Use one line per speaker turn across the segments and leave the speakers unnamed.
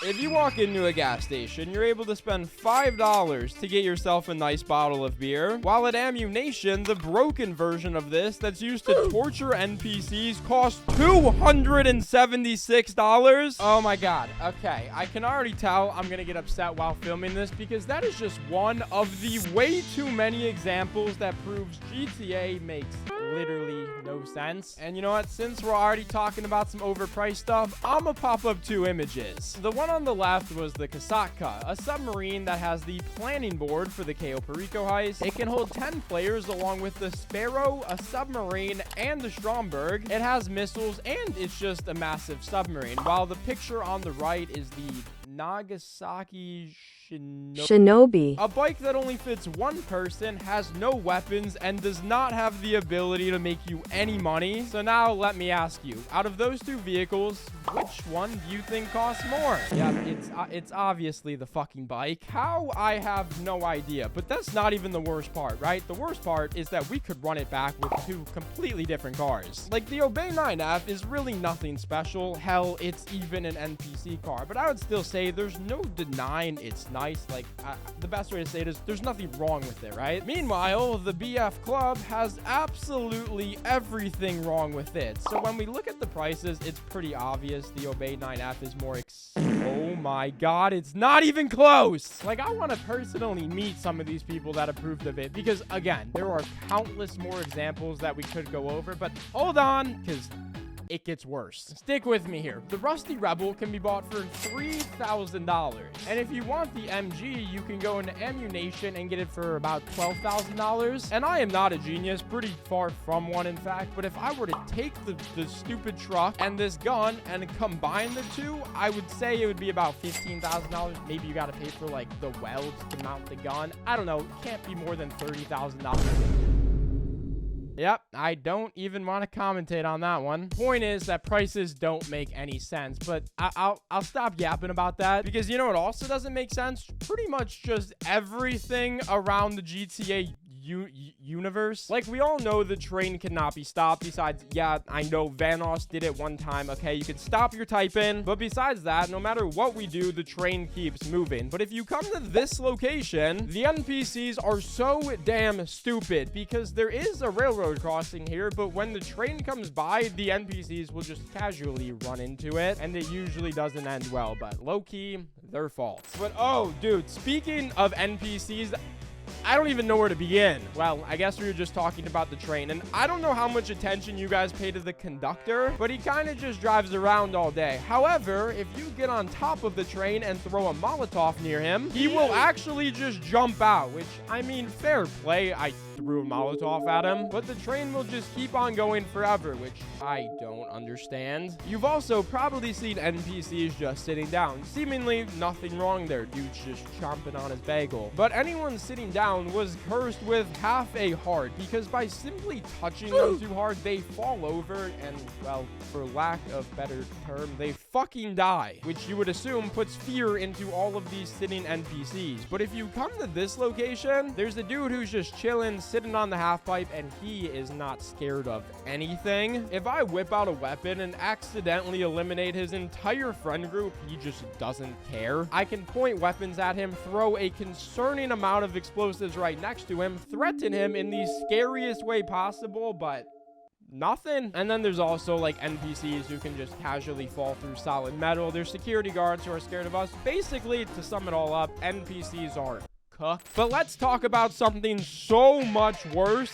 If you walk into a gas station, you're able to spend $5 to get yourself a nice bottle of beer, while at Ammunition, the broken version of this that's used to torture NPCs costs $276. Oh my god. Okay, I can already tell I'm gonna get upset while filming this because that is just one of the way too many examples that proves GTA makes literally no sense. And you know what? Since we're already talking about some overpriced stuff, I'm gonna pop up two images. The one on the left was the Kasaka, a submarine that has the planning board for the Cayo Perico heist. It can hold 10 players along with the Sparrow, a submarine, and the Stromberg. It has missiles, and it's just a massive submarine. While the picture on the right is the Nagasaki Shinobi, a bike that only fits one person, has no weapons, and does not have the ability to make you any money. So now let me ask you, out of those two vehicles, which one do you think costs more? Yeah, it's obviously the fucking bike. How? I have no idea, but that's not even the worst part, right? The worst part is that we could run it back with two completely different cars. Like, the Obey 9F is really nothing special. Hell, it's even an NPC car, but I would still say there's no denying it's nice. Like, the best way to say it is there's nothing wrong with it, right? Meanwhile, the BF Club has absolutely everything wrong with it. So when we look at the prices, it's pretty obvious the Obey 9F is more oh my god, it's not even close. Like, I want to personally meet some of these people that approved of it because, again, there are countless more examples that we could go over, but hold on, because it gets worse. Stick with me here. The Rusty Rebel can be bought for $3,000. And if you want the MG, you can go into Ammunition and get it for about $12,000. And I am not a genius, pretty far from one, in fact. But if I were to take the stupid truck and this gun and combine the two, I would say it would be about $15,000. Maybe you got to pay for, like, the welds to mount the gun. I don't know. It can't be more than $30,000. Yep, I don't even want to commentate on that one. Point is that prices don't make any sense, but I'll stop yapping about that because you know what also doesn't make sense? Pretty much just everything around the GTA universe. Like, we all know the train cannot be stopped. Besides, yeah, I know Vanoss did it one time. Okay, you can stop your typing, but besides that, no matter what we do, the train keeps moving. But if you come to this location, the NPCs are so damn stupid because there is a railroad crossing here, but when the train comes by, the NPCs will just casually run into it, and it usually doesn't end well, but low-key, their fault. But oh, dude, speaking of NPCs, I don't even know where to begin. Well, I guess we were just talking about the train, and I don't know how much attention you guys pay to the conductor, but he kind of just drives around all day. However, if you get on top of the train and throw a Molotov near him, he will actually just jump out, which, I mean, fair play. I threw a Molotov at him, but the train will just keep on going forever, which I don't understand. You've also probably seen NPCs just sitting down. Seemingly nothing wrong there. Dude's just chomping on his bagel. But anyone sitting down was cursed with half a heart because by simply touching them too hard, they fall over and, well, for lack of better term, they fucking die, which you would assume puts fear into all of these sitting NPCs. But if you come to this location, there's a dude who's just chilling, sitting on the half pipe, and he is not scared of anything. If I whip out a weapon and accidentally eliminate his entire friend group, he just doesn't care. I can point weapons at him, throw a concerning amount of explosives right next to him, threaten him in the scariest way possible, but nothing. And then there's also like NPCs who can just casually fall through solid metal. There's security guards who are scared of us. Basically, to sum it all up, NPCs are cooked. But let's talk about something so much worse: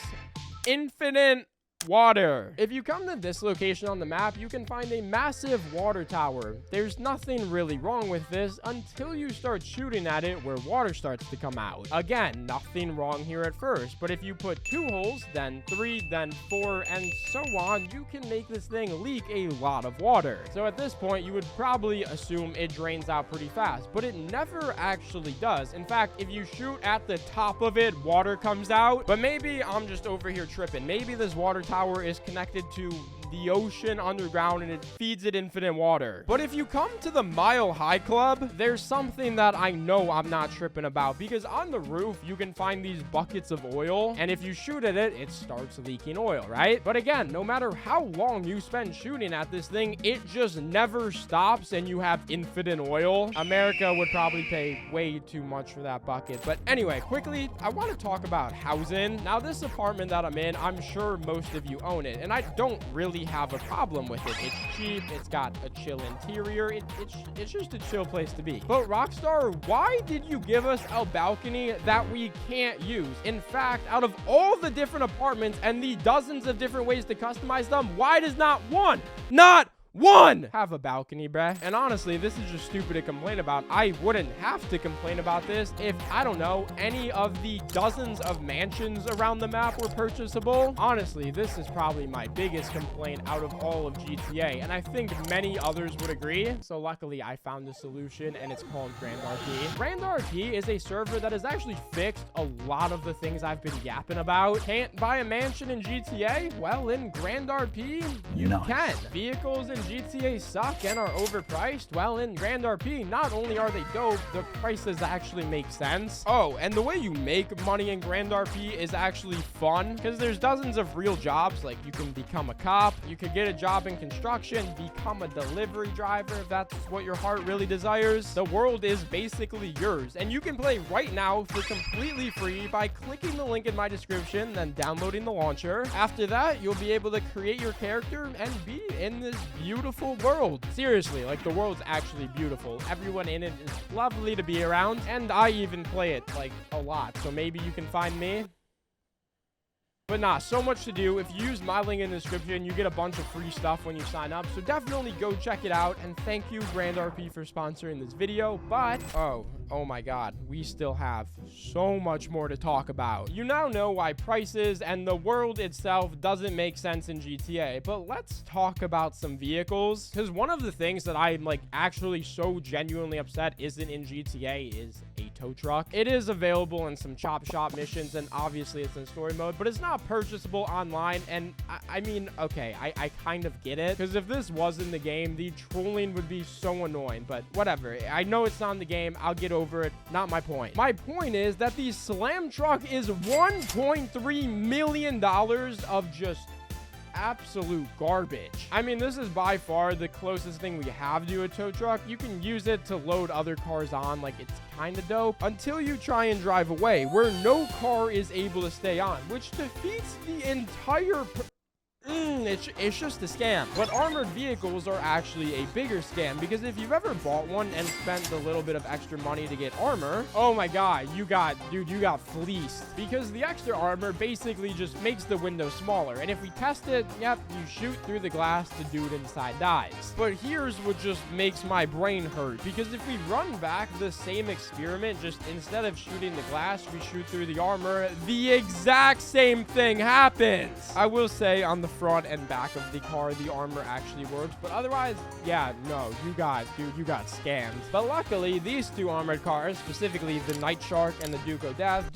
infinite water. If you come to this location on the map, you can find a massive water tower. There's nothing really wrong with this until you start shooting at it where water starts to come out. Again, nothing wrong here at first, but if you put 2 holes, then 3, then 4, and so on, you can make this thing leak a lot of water. So at this point, you would probably assume it drains out pretty fast, but it never actually does. In fact, if you shoot at the top of it, water comes out. But maybe I'm just over here tripping. Maybe this water tower is connected to the ocean underground and it feeds it infinite water. But if you come to the Mile High Club, there's something that I know I'm not tripping about, because on the roof, you can find these buckets of oil, and if you shoot at it, it starts leaking oil, right? But again, no matter how long you spend shooting at this thing, it just never stops, and you have infinite oil. America would probably pay way too much for that bucket. But anyway, quickly, I want to talk about housing. Now, this apartment that I'm in, I'm sure most of you own it, and I don't really have a problem with it. It's cheap, it's got a chill interior, it's just a chill place to be. But Rockstar, why did you give us a balcony that we can't use? In fact, out of all the different apartments and the dozens of different ways to customize them, why does not one have a balcony, bruh? And honestly, this is just stupid to complain about. I wouldn't have to complain about this if, I don't know, any of the dozens of mansions around the map were purchasable. Honestly, this is probably my biggest complaint out of all of GTA, and I think many others would agree. So luckily, I found a solution, and it's called Grand RP. Grand RP is a server that has actually fixed a lot of the things I've been yapping about. Can't buy a mansion in GTA? Well, in Grand RP, you can. Vehicles in GTA suck and are overpriced. Well, in Grand RP, not only are they dope, the prices actually make sense. Oh, and the way you make money in Grand RP is actually fun, because there's dozens of real jobs. Like, you can become a cop, you could get a job in construction, become a delivery driver if that's what your heart really desires. The world is basically yours, and you can play right now for completely free by clicking the link in my description, then downloading the launcher. After that, you'll be able to create your character and be in this beautiful world. Seriously, like, the world's actually beautiful. Everyone in it is lovely to be around, and I even play it, like, a lot. So maybe you can find me. But nah, so much to do. If you use my link in the description, you get a bunch of free stuff when you sign up. So definitely go check it out. And thank you, Grand RP, for sponsoring this video. But, oh my god, we still have so much more to talk about. You now know why prices and the world itself doesn't make sense in GTA. But let's talk about some vehicles. Because one of the things that I'm, like, actually so genuinely upset isn't in GTA is a tow truck. It is available in some chop shop missions, and obviously it's in story mode, but it's not purchasable online. And I mean, okay, I kind of get it, because if this was in the game, the trolling would be so annoying. But whatever, I know it's not in the game, I'll get over it. Not my point. My point is that the slam truck is $1.3 million of just absolute garbage. I mean, this is by far the closest thing we have to a tow truck. You can use it to load other cars on, like, it's kind of dope, until you try and drive away, where no car is able to stay on, which defeats the entire it's just a scam. But armored vehicles are actually a bigger scam, because if you've ever bought one and spent a little bit of extra money to get armor, oh my god, you got fleeced, because the extra armor basically just makes the window smaller. And if we test it, yep, you shoot through the glass, the dude inside dies. But here's what just makes my brain hurt, because if we run back the same experiment, just instead of shooting the glass, we shoot through the armor, the exact same thing happens. I will say, on the front and back of the car, the armor actually works, but otherwise, yeah, no, you got scammed. But luckily, these two armored cars, specifically the Night Shark and the Duke of Death,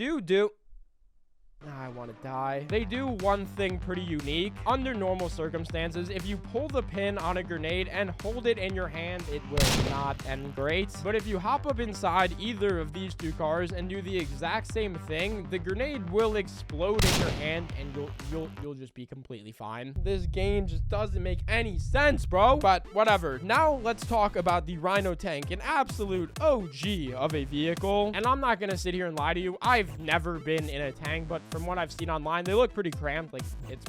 I want to die. They do one thing pretty unique. Under normal circumstances, if you pull the pin on a grenade and hold it in your hand, it will not end great. But if you hop up inside either of these two cars and do the exact same thing, the grenade will explode in your hand, and you'll just be completely fine. This game just doesn't make any sense, bro. But whatever. Now let's talk about the Rhino tank, an absolute OG of a vehicle. And I'm not gonna sit here and lie to you. I've never been in a tank, but from what I've seen online, they look pretty cramped. Like, it's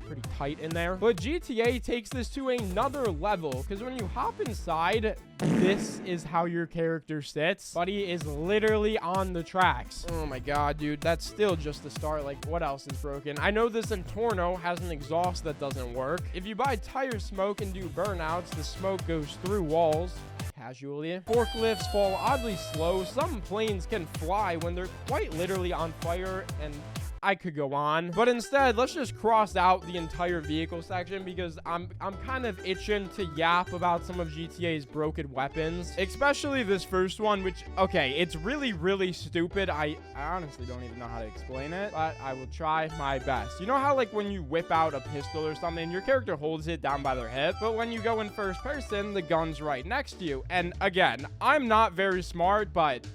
pretty tight in there. But GTA takes this to another level, because when you hop inside, this is how your character sits. Buddy is literally on the tracks. Oh my god, dude, that's still just the start. Like, what else is broken? I know this Intorno has an exhaust that doesn't work. If you buy tire smoke and do burnouts, the smoke goes through walls casually. Forklifts fall oddly slow. Some planes can fly when they're quite literally on fire, and I could go on, but instead, let's just cross out the entire vehicle section because I'm kind of itching to yap about some of GTA's broken weapons, especially this first one, which, okay, it's really, really stupid. I honestly don't even know how to explain it, but I will try my best. You know how, like, when you whip out a pistol or something, your character holds it down by their hip, but when you go in first person, the gun's right next to you. And again, I'm not very smart, but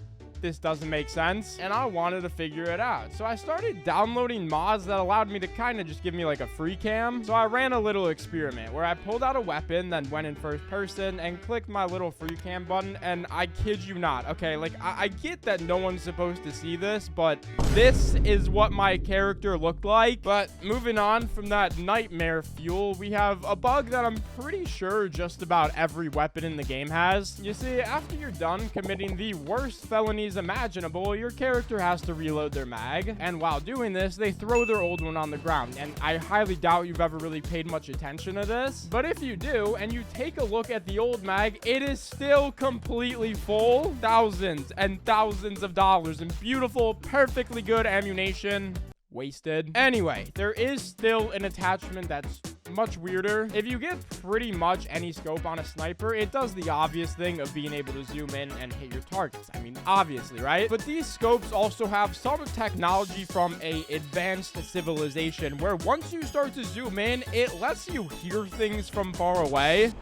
this doesn't make sense, and I wanted to figure it out. So I started downloading mods that allowed me to kind of just give me like a free cam. So I ran a little experiment where I pulled out a weapon, then went in first person and clicked my little free cam button, and I kid you not, okay, like I get that no one's supposed to see this, but this is what my character looked like. But moving on from that nightmare fuel, we have a bug that I'm pretty sure just about every weapon in the game has. You see, after you're done committing the worst felonies imaginable, your character has to reload their mag, and while doing this, they throw their old one on the ground. And I highly doubt you've ever really paid much attention to this, but if you do and you take a look at the old mag, it is still completely full. Thousands and thousands of dollars in beautiful, perfectly good ammunition wasted. Anyway, there is still an attachment that's much weirder. If you get pretty much any scope on a sniper, it does the obvious thing of being able to zoom in and hit your targets. I mean, obviously, right? But these scopes also have some technology from a advanced civilization where once you start to zoom in, it lets you hear things from far away.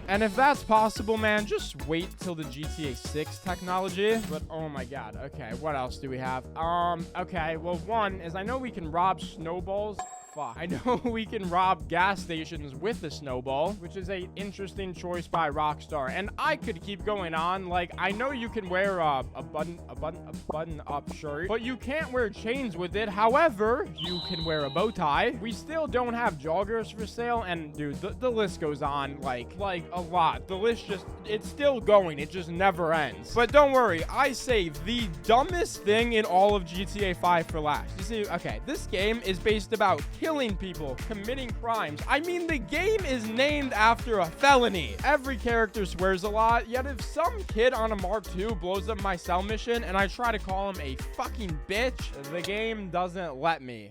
And if that's possible, man, just wait till the GTA 6 technology. But oh my god, okay, what else do we have? Okay, well, one is I know we can rob snowballs. Fuck. I know we can rob gas stations with the snowball, which is a interesting choice by Rockstar. And I could keep going on. Like, I know you can wear a button-up shirt, but you can't wear chains with it. However, you can wear a bow tie. We still don't have joggers for sale, and dude, the list goes on like a lot. The list just, it's still going. It just never ends. But don't worry, I saved the dumbest thing in all of GTA 5 for last. You see, okay, this game is based about killing people, committing crimes. I mean, the game is named after a felony. Every character swears a lot, yet if some kid on a Mark II blows up my cell mission and I try to call him a fucking bitch, the game doesn't let me.